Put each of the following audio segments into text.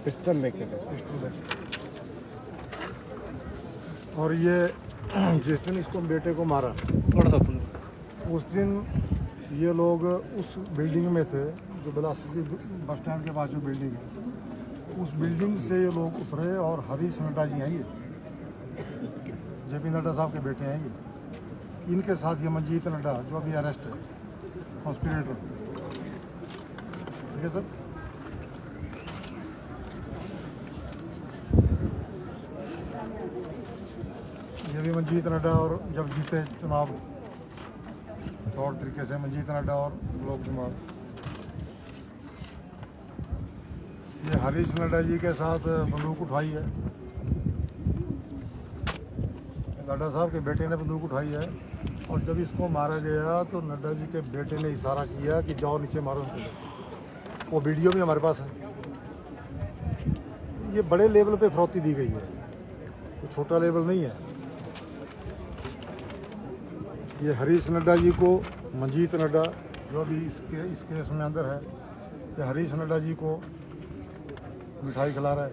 Pistol लेके गए। और ये जिस दिन इसको बेटे को मारा थोड़ा सा उस दिन ये लोग उस बिल्डिंग में थे जो बिलासपुर बस स्टैंड के पास जो बिल्डिंग है, उस बिल्डिंग से ये लोग उतरे और हरीश नड्डा जी हैं ये, जेपी नड्डा साहब के बेटे हैं ये, इनके साथ ये मंजीत नड्डा जो अभी अरेस्ट है, कॉन्स्पिरेटर। ठीक है सर। ये भी मंजीत नड्डा, और जब जीते चुनाव तो और तरीके से मंजीत नड्डा और लोक कुमार। ये हरीश नड्डा जी के साथ बंदूक उठाई है, नड्डा साहब के बेटे ने बंदूक उठाई है, और जब इसको मारा गया तो नड्डा जी के बेटे ने इशारा किया कि जाओ नीचे मारो उनको। वो वीडियो भी हमारे पास है। ये बड़े लेवल पे फरौती दी गई है, तो छोटा लेवल नहीं है। ये हरीश नड्डा जी को मंजीत नड्डा जो अभी इस केस में अंदर है, ये हरीश नड्डा जी को मिठाई खिला रहा है।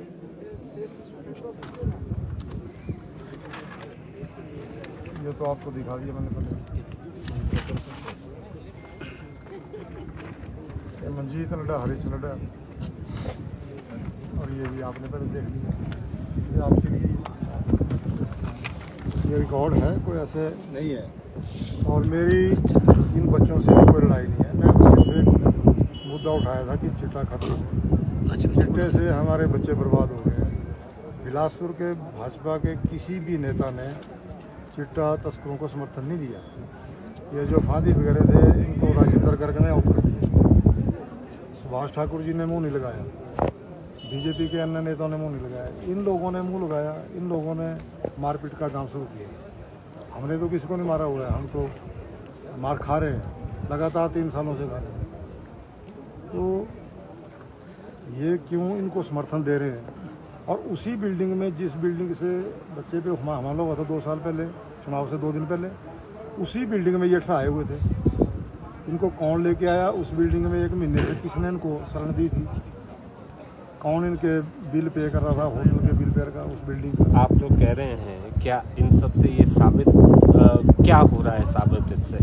ये तो आपको दिखा दिया मैंने पहले। ये मंजीत नड्डा, हरीश नड्डा, और ये भी आपने पहले देख लिया। ये आपके लिए ये रिकॉर्ड है, कोई ऐसे नहीं है। और मेरी इन बच्चों से भी कोई लड़ाई नहीं है। मैं तो सिर्फ एक मुद्दा उठाया था कि चिट्टा खत्म हो। चिट्टे से हमारे बच्चे बर्बाद हो गए हैं। बिलासपुर के भाजपा के किसी भी नेता ने चिट्टा तस्करों को समर्थन नहीं दिया। ये जो फांदी वगैरह थे इनको राजेंद्र गर्ग ने आउट कर दिया। सुभाष ठाकुर जी ने मुंह नहीं लगाया, बीजेपी के अन्य नेताओं ने मुंह नहीं लगाया, इन लोगों ने मुंह लगाया। इन लोगों ने मारपीट का काम शुरू किया। हमने तो किसी को नहीं मारा हुआ है, हम तो मार खा रहे हैं, लगातार 3 सालों से खा रहे हैं। तो ये क्यों इनको समर्थन दे रहे हैं? और उसी बिल्डिंग में, जिस बिल्डिंग से बच्चे पे हमला हुआ था 2 साल पहले, चुनाव से 2 दिन पहले, उसी बिल्डिंग में ये ठहराए हुए थे। इनको कौन लेके आया? उस बिल्डिंग में 1 महीने से किसने इनको शरण दी थी? कौन इनके बिल पे कर रहा था, होटल के बिल पे का, उस बिल्डिंग का? आप जो कह रहे हैं, क्या इन सब से ये साबित क्या हो रहा है साबित इससे?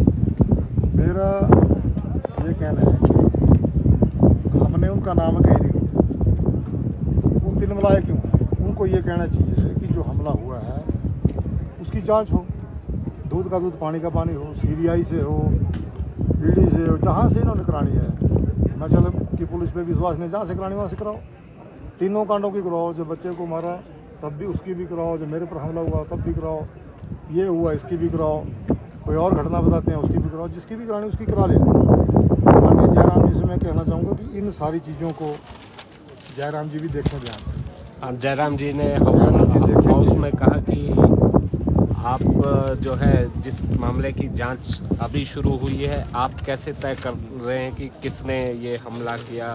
मेरा ये कहना है कि हमने उनका नाम कहीं नहीं लिया। वो तिलमिलाए क्यों हैं? उनको ये कहना चाहिए कि जो हमला हुआ है उसकी जांच हो, दूध का दूध पानी का पानी हो, सीबीआई से हो, ईडी से हो, जहाँ से इन्होंने करानी है। हिमाचल की पुलिस पे विश्वास नहीं, जहाँ से करानी वहाँ से कराओ। तीनों कांडों की कराओ, जो बच्चे को मारा तब भी उसकी भी कराओ, जो मेरे पर हमला हुआ तब भी कराओ, ये हुआ इसकी भी कराओ, कोई और घटना बताते हैं उसकी भी कराओ, जिसकी भी करानी उसकी करा ले। माननीय जयराम जी से मैं कहना चाहूँगा कि इन सारी चीज़ों को जयराम जी भी देखें ध्यान से। जयराम जी ने हाउस में कहा कि आप जो है जिस मामले की जांच अभी शुरू हुई है, आप कैसे तय कर रहे हैं कि किसने ये हमला किया?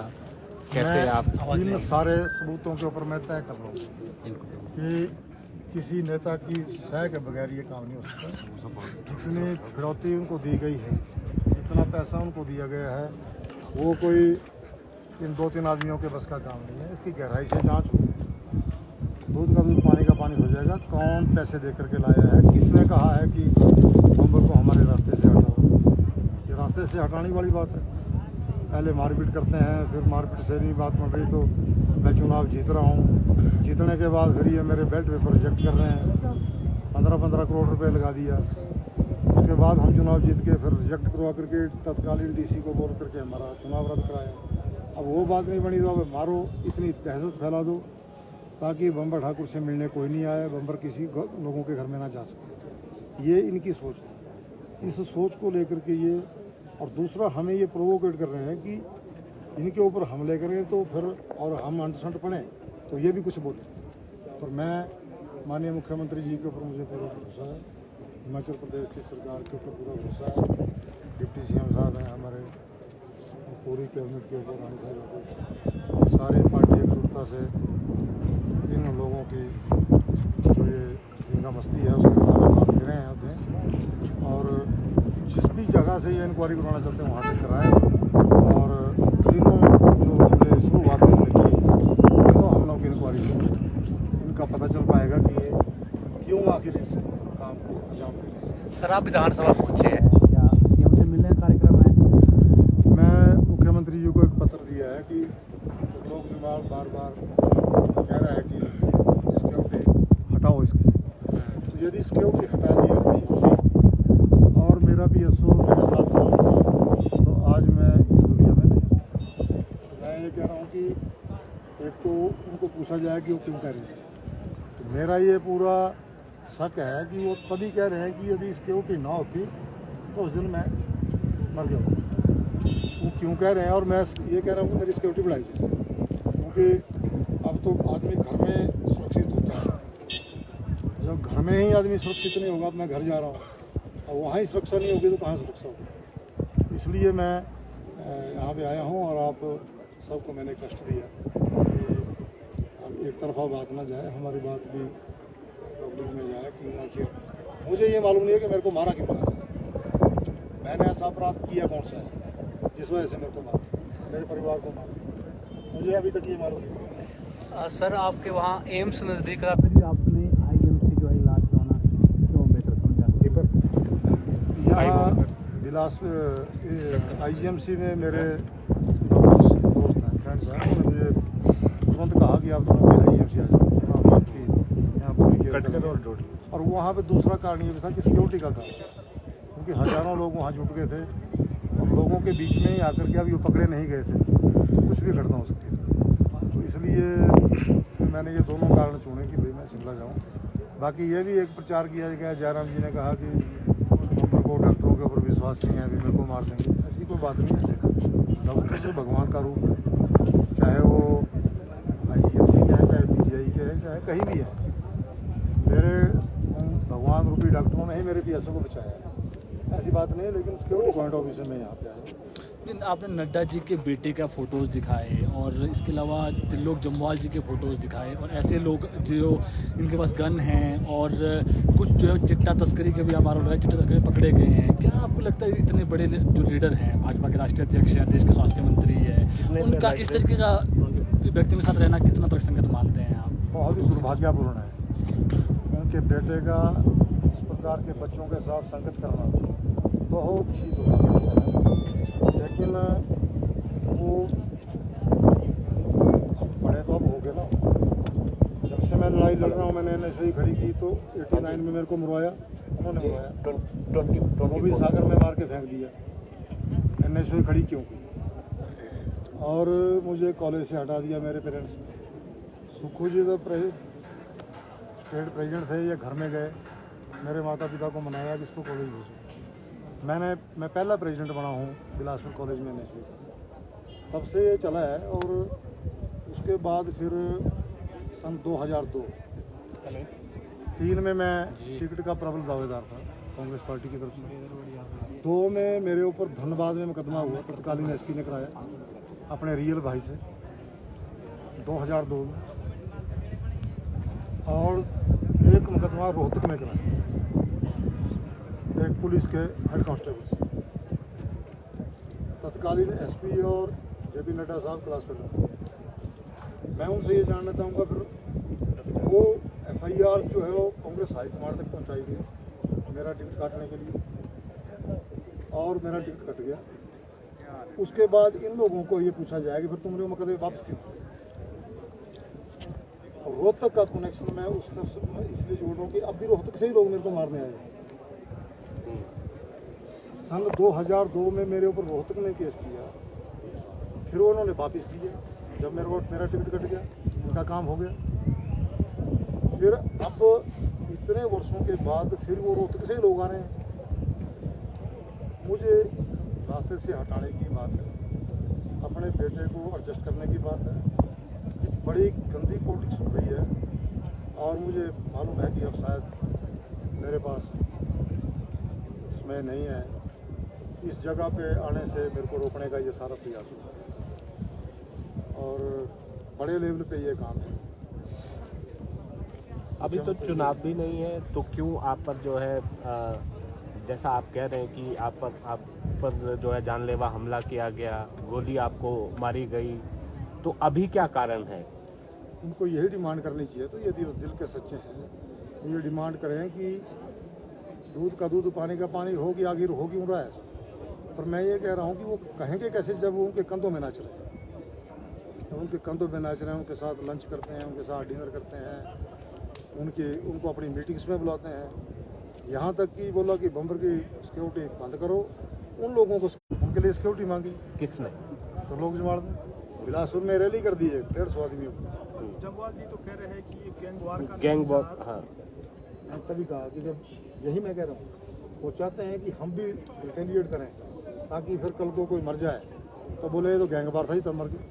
कैसे आप इन सारे सबूतों के ऊपर मैं तय कर रहा हूँ कि किसी नेता की सह के बगैर ये काम नहीं हो सकता। जितनी फिरौती उनको दी गई है, जितना पैसा उनको दिया गया है, वो कोई इन 2-3 आदमियों के बस का काम नहीं है। इसकी गहराई से जांच हो, दूध का दूध पानी का पानी हो जाएगा। कौन पैसे दे करके लाया है? किसने कहा है कि बम्बर को हमारे रास्ते से हटाओ? ये रास्ते से हटाने वाली बात है। पहले मारपीट करते हैं, फिर मारपीट से नहीं बात बन रही तो मैं चुनाव जीत रहा हूँ, जीतने के बाद फिर ये मेरे बेल्ट पेपर रिजेक्ट कर रहे हैं। 15-15 करोड़ रुपए लगा दिया। उसके बाद हम चुनाव जीत के फिर रिजेक्ट करवा करके तत्कालीन डीसी को बोल करके हमारा चुनाव रद्द कराया। अब वो बात नहीं बनी तो अब मारो, इतनी दहशत फैला दो ताकि बम्बर ठाकुर से मिलने कोई नहीं आया, बम्बर किसी लोगों के घर में ना जा सके। ये इनकी सोच है। इस सोच को लेकर के ये, और दूसरा हमें ये प्रोवोकेट कर रहे हैं कि इनके ऊपर हमले करें तो फिर और हम अनसंट पड़ें तो ये भी कुछ बोले। पर मैं माननीय मुख्यमंत्री जी के ऊपर मुझे पूरा भरोसा है, हिमाचल प्रदेश की सरकार के ऊपर पूरा भरोसा है, डिप्टी सीएम साहब हैं हमारे, पूरी कैबिनेट के ऊपर रानी साहब, सारी पार्टी एकजुटता से इन लोगों की जो ये दंगा मस्ती है उसके खिलाफ बात दे रहे हैं होते हैं। और जिस भी जगह से ये इंक्वायरी करवाना चाहते हैं वहाँ से कराएं। और तीनों जो हमले शुरुआत हमने की, तीनों हमलों मुमकिन इस काम को अंजाम दे रहे हैं। सर आप विधानसभा पहुंचे हैं, क्या सीएम से मिलने का कार्यक्रम है? मैं मुख्यमंत्री जी को एक पत्र दिया है कि लोग जुमाल बार बार कह रहा है कि सिक्योरिटी हटाओ इसकी, तो यदि सिक्योरिटी हटा दी होती और मेरा PSO मेरे साथ ना होता तो आज मैं इस दुनिया में नहीं होता। तो मैं ये कह रहा हूँ कि एक तो उनको पूछा जाए कि वो क्यों कह रहे हैं। तो मेरा ये पूरा शक है कि वो तभी कह रहे हैं कि यदि सिक्योरिटी ना होती तो उस दिन मैं मर गया होता। वो क्यों कह रहे हैं, और मैं ये कह रहा हूँ कि मेरी सिक्योरिटी बढ़ाई जाए, क्योंकि अब तो आदमी घर में सुरक्षित होता है। जब घर में ही आदमी सुरक्षित नहीं होगा, अब मैं घर जा रहा हूँ और वहाँ ही सुरक्षा नहीं होगी तो कहाँ सुरक्षा होगी। इसलिए मैं यहाँ पे आया हूँ और आप सबको मैंने कष्ट दिया कि अब एक तरफा बात ना जाए, हमारी बात भी पब्लिक में जाए कि आखिर मुझे ये मालूम नहीं है कि मेरे को मारा क्यों मारा, मैंने ऐसा अपराध किया कौन सा है जिस वजह से मेरे को मारा, मेरे परिवार को मारा, मुझे अभी तक ये मालूम नहीं। सर आपके वहाँ एम्स नज़दीक था, फिर भी आपने IGMC जो है इलाज कराना क्यों बेहतर समझा? यहाँ बिलासपुर IGMC में मेरे दोस्त हैं, फ्रेंड्स हैं, उन्होंने मुझे तुरंत कहा कि आप तुरंत IGMC आ जाओ, आपकी यहाँ पूरी केयर करेंगे। और वहाँ पे दूसरा कारण ये भी था कि सिक्योरिटी का कारण, क्योंकि हज़ारों लोग वहाँ जुट गए थे और लोगों के बीच में ही आकर के अभी वो पकड़े नहीं गए थे तो कुछ भी घटना हो सकती थी। तो इसलिए मैंने ये दोनों कारण चुने कि भाई मैं शिमला जाऊँ। बाकी ये भी एक प्रचार किया गया, जयराम जी ने कहा कि हम पर को डॉक्टरों के ऊपर विश्वास नहीं है, अभी मेरे को मार देंगे, ऐसी कोई बात नहीं है। डॉक्टर से भगवान का रूप है, चाहे वो IGMC के हैं, चाहे PGI के हैं, चाहे कहीं भी है। मेरे भगवान रूपी डॉक्टरों ने ही मेरे PSO को बचाया है, ऐसी बात नहीं है। लेकिन सिक्योरिटी पॉइंट ऑफ व्यू से मैं यहाँ पे आया। आपने नड्डा जी के बेटे का फ़ोटोज़ दिखाए और इसके अलावा त्रिलोक जम्वाल जी के फ़ोटोज़ दिखाए, और ऐसे लोग जो इनके पास गन हैं और कुछ जो है चिट्टा तस्करी के भी आप आरोप लगाए, चिट्टा तस्करी पकड़े गए हैं। क्या आपको लगता है इतने बड़े जो लीडर हैं, भाजपा के राष्ट्रीय अध्यक्ष हैं, देश के स्वास्थ्य मंत्री है, उनका इस तरीके का व्यक्ति के साथ रहना कितना तर्कसंगत मानते हैं आप? बहुत ही दुर्भाग्यपूर्ण है। उनके बेटे का इस प्रकार के बच्चों के साथ संगत करना बहुत ही दुर्भाग्यपूर्ण है। लेकिन वो अब बड़े तो अब हो गए ना। जब से मैं लड़ाई लड़ रहा हूँ, मैंने NSA खड़ी की तो 89 में मेरे को मरवाया, उन्होंने मरवाया, वो भी सागर में मार के फेंक दिया। NSA खड़ी क्यों की? और मुझे कॉलेज से हटा दिया मेरे पेरेंट्स ने। सुखू जी तो स्टेट प्रेसिडेंट थे, ये घर में गए, मेरे माता पिता को मनाया कि इसको कॉलेज भेजो। मैं पहला प्रेसिडेंट बना हूँ बिलासपुर कॉलेज में NSA, तब से ये चला है। और उसके बाद फिर सन 2002-3 में मैं टिकट का प्रबल दावेदार था कांग्रेस पार्टी की तरफ से। 2 में मेरे ऊपर धनबाद में मुकदमा हुआ, तत्कालीन SP ने कराया अपने रियल भाई से 2002 में, और एक मुकदमा रोहतक में कराया एक पुलिस के हेड कांस्टेबल से। तत्कालीन SP और JP नड्डा साहब क्लास पर। मैं उनसे ये जानना चाहूँगा फिर वो FIR जो है वो कांग्रेस हाईकमांड तक पहुँचाई गई मेरा टिकट काटने के लिए, और मेरा टिकट कट गया। उसके बाद इन लोगों को ये पूछा जाए कि फिर तुम लोग मुकदमे वापस क्यों? और रोहतक का कनेक्शन मैं उस इसलिए जोड़ रहा हूँ कि अब भी रोहतक से ही लोग मेरे को मारने आए। सन 2002 में मेरे ऊपर रोहतक ने केस किया, फिर उन्होंने वापस किया जब मेरा टिकट कट गया, उनका काम हो गया। फिर अब इतने वर्षों के बाद फिर वो रोहतक से ही लोग आ रहे हैं। मुझे रास्ते से हटाने की बात है, अपने बेटे को एडजस्ट करने की बात है। बड़ी गंदी पॉलिटिक्स हो रही है, और मुझे मालूम है कि अब शायद मेरे पास समय नहीं है। इस जगह पे आने से मेरे को रोकने का ये सारा प्रयास हुआ, और बड़े लेवल पे ये काम है। अभी तो चुनाव भी नहीं है, तो क्यों आप पर जो है जैसा आप कह रहे हैं कि आप पर जो है जानलेवा हमला किया गया, गोली आपको मारी गई, तो अभी क्या कारण है? उनको यही डिमांड करनी चाहिए। तो यदि उस दिल के सच्चे हैं, ये डिमांड करें कि दूध का दूध, पानी का पानी, होगी आगे होगी उन रहा है। पर मैं ये कह रहा हूँ कि वो कहेंगे कैसे जब वो उनके कंधों में नाच रहे हैं। जब उनके कंधों में नाच रहे हैं, उनके साथ लंच करते हैं, उनके साथ डिनर करते हैं, उनको अपनी मीटिंग्स में बुलाते हैं। यहाँ तक कि बोला कि बम्बर की सिक्योरिटी बंद करो, उन लोगों को उनके लिए सिक्योरिटी मांगी किसने? तो लोग जमाड़ दें। बिलासपुर में रैली कर दी है 150 आदमियों को। जम्वाल जी तो कह रहे हैं कि ये गैंग वॉर। हाँ, मैंने तभी कहा कि जब यही मैं कह रहा हूँ, वो चाहते हैं कि हम भी रिटेलिएट करें ताकि फिर कल को कोई मर जाए तो बोले ये तो गैंगवार था ही, तब मर गए।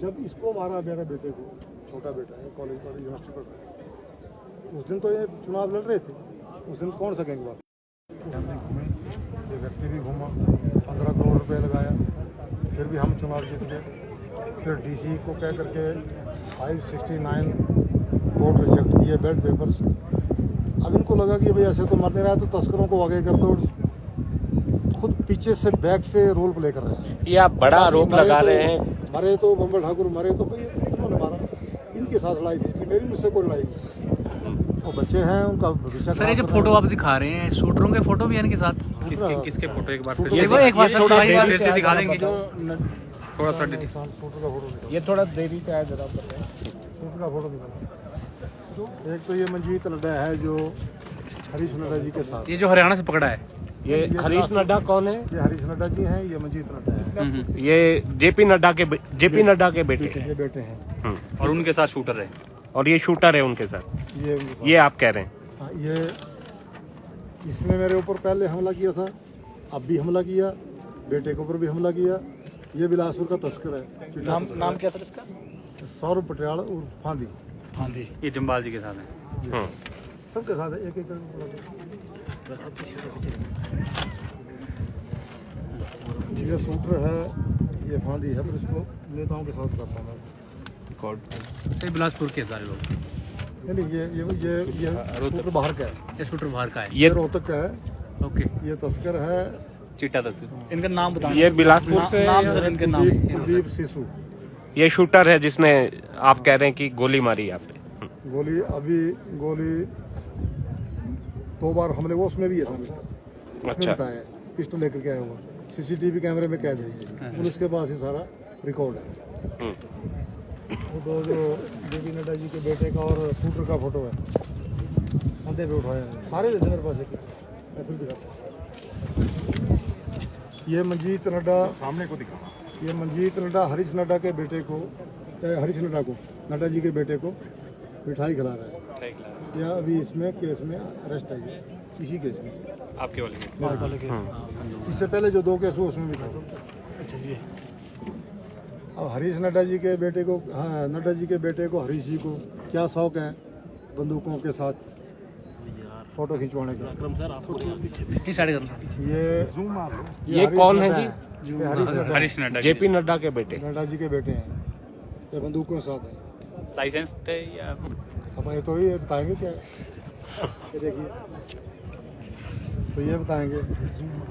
जब इसको मारा मेरे बेटे को, छोटा बेटा है, कॉलेज पर यूनिवर्सिटी पढ़ रहा है, उस दिन तो ये चुनाव लड़ रहे थे, उस दिन कौन सा गैंगवार? हमने घूमे, ये व्यक्ति भी घूमा, 15 करोड़ रुपए लगाया, फिर भी हम चुनाव जीत गए। फिर डीसी को कह करके 569 वोट रिजेक्ट किए, बैड पेपर्स। अब इनको लगा कि भाई ऐसे तो मर नहीं रहा है, तो तस्करों को आगे कर दो, खुद पीछे से बैक से रोल प्ले कर रहे हैं। ये आप बड़ा आरोप लगा रहे हैं। मरे तो बम्बर ठाकुर मरे तो भाई इन्होंने मारा, इनके साथ लड़ाई थी, इसलिए मेरी मुझसे कोई लड़ाई नहीं। वो बच्चे हैं, उनका भविष्य। सर ये जो फोटो आप दिखा रहे हैं, शूटरों के फोटो भी है इनके साथ? किसके फोटो एक बार शूटर फिर ये वो एक बार सर थोड़ा एक बार देरी फिर से से दिखा देंगे। थोड़ा सा शूटर का फोटो दिखाओ, ये थोड़ा देरी से आया जरा। शूटर का फोटो दिखाओ। एक तो ये मंजीत नड्डा है जो हरीश नड्डा जी के साथ। ये जो हरियाणा से पकड़ा है, ये हरीश नड्डा कौन है? ये हरीश नड्डा जी हैं, ये मंजीत नड्डा है, ये जेपी नड्डा के बेटे। ये बेटे हैं। और उनके साथ शूटर है। और ये शूटर है उनके साथ, ये उनके साथ। ये आप कह रहे हैं? हाँ, ये इसने मेरे ऊपर पहले हमला किया था, अब भी हमला किया, बेटे के ऊपर भी हमला किया। ये बिलासपुर का तस्कर है। नाम क्या सर इसका? सौरभ पटियाल उर्फ फांदी। हाँ जी, ये जम्बाल जी के साथ है। सबके साथ है, एक एक ये शूटर है, ये फांदी है, फिर इसको नेताओं के साथ बताता हूँ मैं। सही बिलासपुर के सारे लोग। नहीं, ये शूटर बाहर का है, ये शूटर बाहर का है। ये रोहतक का है। ओके, ये तस्कर है, चिट्टा तस्कर। इनका नाम बताओ। ये बिलासपुर से नाम सर इनके नाम है। कुलदीप सिसु। ये शूटर है जिसने आप कह रहे हैं कि गोली मारी आपने। गोली 2 बार हमले वो उसमें भी है शामिल था। उसने अच्छा। बताया, पिस्टल लेकर के आया हुआ, सीसीटीवी कैमरे में कैद है, पुलिस के पास ये सारा रिकॉर्ड है। वो दो जो जेपी नड्डा जी के बेटे का और शूटर का फोटो है, कंधे पे उठाया है, सारे देते मेरे पास। मैं फिर दिखाता हूँ। ये मंजीत नड्डा सामने को दिखा। ये मंजीत नड्डा हरीश नड्डा के बेटे को, नड्डा जी के बेटे को मिठाई खिला रहा है। या अभी इसमें केस में अरेस्ट है, ये इसी केस में, आपके वाले के। मेरे वाले केस। इससे पहले जो 2 केस हुए उसमें भी था। अच्छा जी। अब हरीश नड्डा जी के बेटे को, हाँ, नड्डा जी के बेटे को, हरीश जी को क्या शौक है बंदूकों के साथ फोटो खिंचवाने का। पीछे साइड कर। ये ये कौन है हरीश जी? नड्डा है। ये हरीश नड्डा, हरीश नड्डा। जेपी नड्डा के बेटे। नड्डा जी के बेटे हैं, ये बंदूकों के साथ है। लाइसेंस है या? अब ये तो ये बताएंगे क्या है, ये देखिए, तो ये बताएंगे।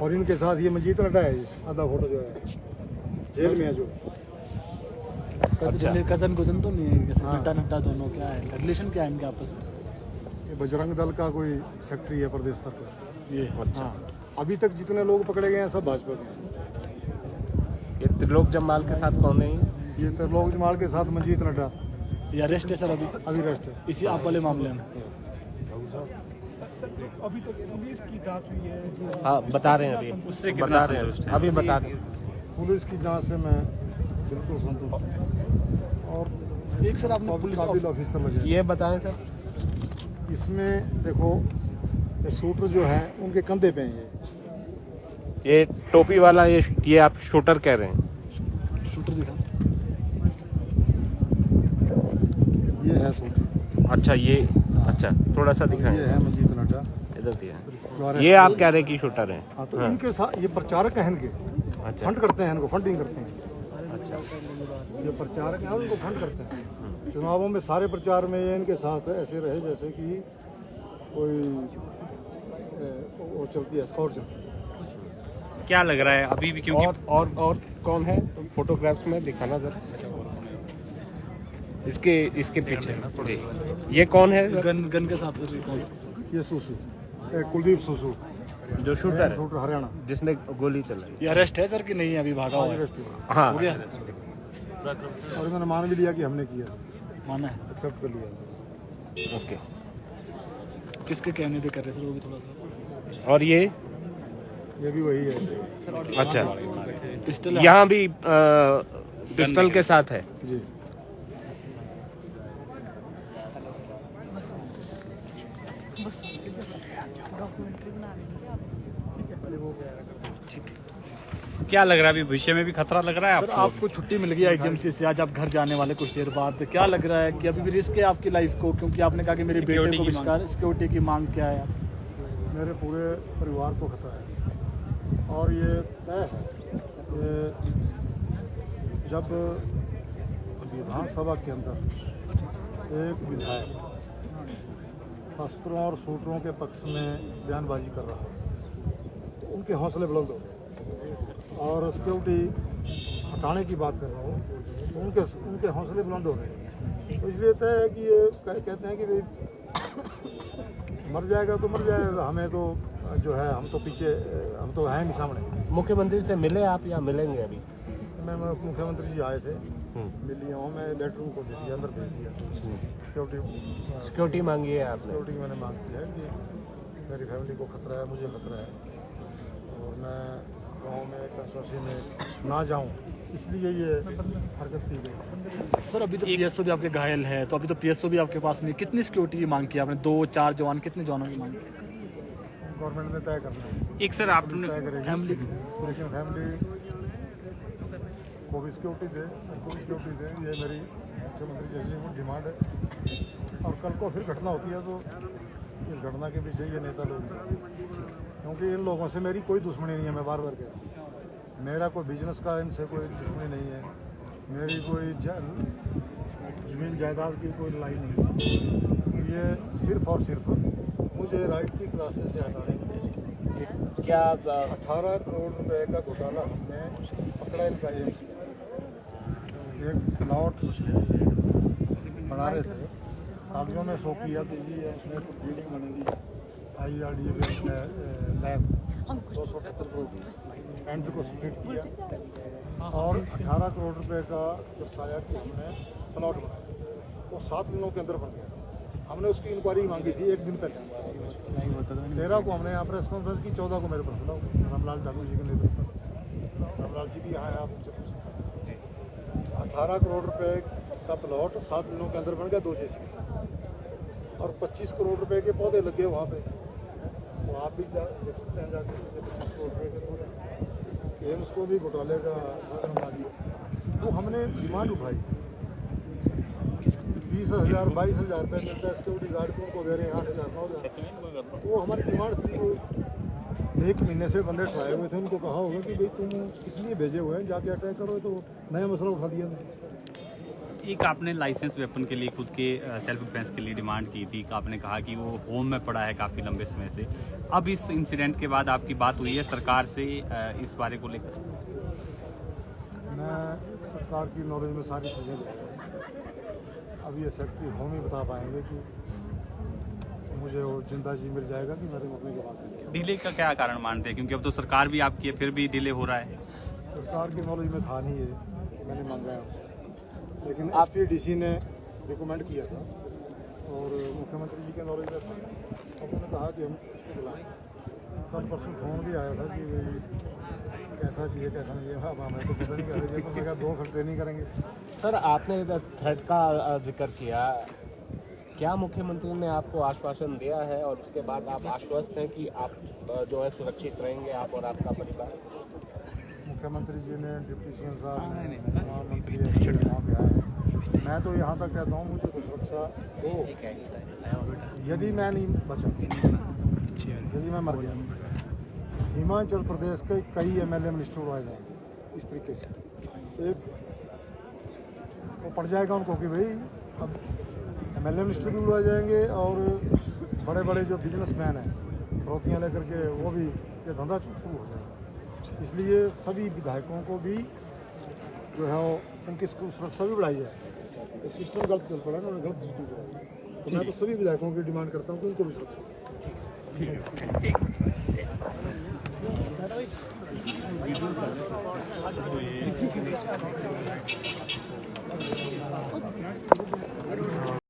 और इनके साथ ये मंजीत नड्डा है, ये आधा फोटो जो है जेल में है जो। कजन गुजन तो नहीं है, हाँ। नड्डा नड्डा दोनों क्या है, रिलेशन क्या है इनके आपस में? ये बजरंग दल का कोई सेक्रेटरी है प्रदेश स्तर पर। ये हाँ, अभी तक जितने लोग पकड़े गए हैं सब भाजपा के हैं। ये त्रिलोक जम्वाल के साथ कौन है? ये त्रिलोक जमाल के साथ मंजीत नड्डा ये अरेस्ट है सर अभी रेस्ट है। इसी आप वाले मामले में। अभी तक पुलिस की जांच हुई है। हाँ, बता रहे हैं अभी, उससे बता कितना रहे संतुष्ट हैं, है? अभी बता रहे हैं। पुलिस की जांच से मैं बिल्कुल संतुष्ट हूँ। और एक सर आपने पुलिस काबिल ऑफिसर लगे। ये बताएं सर। इसमें देखो, ये शूटर जो है उनके कंधे पे हैं ये टोपी वाला, ये आप शूटर कह रहे हैं? शूटर दिखा। ये है शूटर। अच्छा, ये अच्छा थोड़ा सा दिखाएं। ये है मंजीत नड्डा। इधर दिया। जो ये आप कह रहे हैं कि शूटर हैं? हाँ, तो इनके साथ ये प्रचारक हैं, इनके अच्छा। फंड करते हैं, इनको फंडिंग करते हैं। अच्छा, ये प्रचारक हैं, उनको फंड करते हैं। चुनावों में सारे प्रचार में ये इनके साथ ऐसे रहे जैसे कि कोई वो चलती है, स्काउट चलती है। क्या लग रहा है अभी भी, क्योंकि और कौन है फोटोग्राफ्स में? दिखाना जरा। इसके पीछे जी। ये कौन है सर? गन के साथ सर रिकॉर्ड। ये सुसु कुलदीप सुसु जो शूटर है, शूटर हरियाणा। जिसमें गोली चलाई। ये अरेस्ट है सर कि नहीं है, अभी भागा हुआ है? अरेस्ट हुआ हाँ हो गया? और इन्होंने मान भी लिया कि हमने किया, माना है? एक्सेप्ट कर लिया। ओके। किसके कहने पे कर रहे सर वो भी थोड़ा सा? और ये भी वही है अच्छा, पिस्टल यहाँ भी पिस्टल के साथ है जी। क्या लग रहा है अभी भविष्य में भी खतरा लग रहा है सर आपको? आपको छुट्टी मिल गई आईजीएमसी से, आज आप घर जाने वाले कुछ देर बाद, क्या लग रहा है कि अभी भी रिस्क है आपकी लाइफ को, क्योंकि आपने कहा कि मेरे बेटे सिक्योरिटी को की विस्तार सिक्योरिटी की मांग क्या है? मेरे पूरे परिवार को खतरा है और ये तय है कि जब विधानसभा के अंदर एक विधायक तस्करों और शूटरों के पक्ष में बयानबाजी कर रहा है तो उनके हौसले बुलंद हो गए, और सिक्योरिटी हटाने की बात कर रहा हूँ तो उनके हौसले बुलंद हो गए। तो इसलिए तय है कि ये कहते हैं कि भाई मर जाएगा तो मर जाएगा, हमें तो जो है हम तो पीछे, हम तो हैं नहीं सामने। मुख्यमंत्री से मिले आप या मिलेंगे अभी? मैं मुख्यमंत्री जी आए थे, मिल लिया हूँ, मैं लेटर उनको दे दिया, अंदर भेज दिया। सिक्योरिटी मांगी है आपने? सिक्योरिटी मैंने मांग की है कि मेरी फैमिली को खतरा है, मुझे खतरा है और मैं गाँव में कंस्ट्रक्शन में ना जाऊँ, इसलिए ये हरकत की गई। सर अभी तो पीएसओ भी आपके घायल है, तो अभी तो पीएसओ भी आपके पास नहीं, कितनी सिक्योरिटी की मांग की आपने? 2-4 जवान, कितने जवानों की मांग की? गवर्नमेंट ने तय करना है, एक सर आपने तय करेगी। फैमिली लेकिन फैमिली को भी सिक्योरिटी दे, उनको भी सिक्योरिटी दे, ये मेरी मुख्यमंत्री जैसी को डिमांड है। और कल को फिर घटना होती है तो इस घटना के पीछे ये नेता लोग हैं, क्योंकि इन लोगों से मेरी कोई दुश्मनी नहीं है। मैं बार बार कहता हूँ, मेरा कोई बिजनेस का इनसे कोई दुश्मनी नहीं है, मेरी कोई जमीन जायदाद की कोई लड़ाई नहीं है। ये सिर्फ और सिर्फ मुझे राजनीतिक रास्ते से हटाने की कोशिश की। क्या 18 करोड़ रुपए का घोटाला हमने पकड़ा इनका एम्स में। एक प्लॉट बना रहे थे, कागजों में शो किया कि जी उसमें बिल्डिंग बनेगी, IRDA लैब 278 करोड़ एंड को स्प्लिट किया और 18 करोड़ रुपए का दर्शाया कि हमने प्लॉट बनाया, वो 7 दिनों के अंदर बन गया। हमने उसकी इंक्वायरी मांगी थी 1 दिन पहले, 13 को हमने यहाँ प्रेस कॉन्फ्रेंस की, 14 को मेरे पर बुलाओ, रामलाल ठाकुर जी के नेतृत्व में। रामलाल जी भी यहाँ हैं, आप उनसे पूछ सकते हैं। 18 करोड़ रुपए का प्लॉट 7 दिनों के अंदर बन गया 2 JCB से, और 25 करोड़ रुपए के पौधे लगे वहाँ पे, तो आप भी देख सकते हैं जाके 25 करोड़ रुपए के पौधे। एम्स को भी घोटाले का साधन बना दिया। तो हमने डिमांड उठाई, 20,000 22,000 रुपये मिलता है सिक्योरिटी गार्ड को, उनको दे रहे हैं 8,000 9,000। तो वो हमारी डिमांड्स थी। वो 1 महीने से बंदे ट्राए हुए थे, उनको कहा होगा कि भाई तुम इसलिए भेजे हुए हैं, जाके अटैक करो, तो नया मसला उठा दिया। एक आपने लाइसेंस वेपन के लिए खुद के सेल्फ डिफेंस के लिए डिमांड की थी, आपने कहा कि वो होम में पड़ा है काफ़ी लंबे समय से। अब इस इंसिडेंट के बाद आपकी बात हुई है सरकार से इस बारे को लेकर? मैं सरकार की नॉलेज में सारी चीज़ें ले आया। अब ये सेक्रेटरी होम ही बता पाएंगे कि मुझे वो जिंदा जी मिल जाएगा कि मेरे मरने के बाद। डिले का क्या कारण मानते हैं, क्योंकि अब तो सरकार भी आपकी है, फिर भी डिले हो रहा है? सरकार की नॉलेज में था नहीं है, मैंने मंगाया उससे, लेकिन SPDC ने रिकमेंड किया था और मुख्यमंत्री जी के नॉलेज में था। उन्होंने कहा कि हम इसको बुलाएं। कल परसों फ़ोन भी आया था कि भाई कैसा चाहिए कैसा नहीं है। अब हमें तो पता नहीं कर रही है, 2 घंटे ट्रेनिंग करेंगे। सर आपने थ्रेट का जिक्र किया, क्या मुख्यमंत्री ने आपको आश्वासन दिया है और उसके बाद आप आश्वस्त हैं कि आप जो है सुरक्षित रहेंगे, आप और आपका परिवार? मुख्यमंत्री जी ने, डिप्टी CM साहब ने, प्रधानमंत्री यहाँ पे आए हैं। मैं तो यहाँ तक कहता हूँ मुझे तो सुरक्षा हो। यदि मैं नहीं बचा, यदि मैं मर गया, हिमाचल प्रदेश के कई MLA मिनिस्टर उड़ाए जाएंगे इस तरीके से। एक वो पड़ जाएगा उनको कि भाई अब MLA मिनिस्टर भी उड़ाए जाएंगे और बड़े बड़े जो बिजनेसमैन हैं फरोतियाँ लेकर के, वो भी ये धंधा शुरू हो जाएगा। इसलिए सभी विधायकों को भी जो है वो उनकी सुरक्षा भी बढ़ाई जाए। तो सिस्टम गलत चल पड़ा ना, उन्होंने गलत सिस्टम चलाया। तो मैं तो सभी विधायकों की डिमांड करता हूँ कि उनको भी सुरक्षा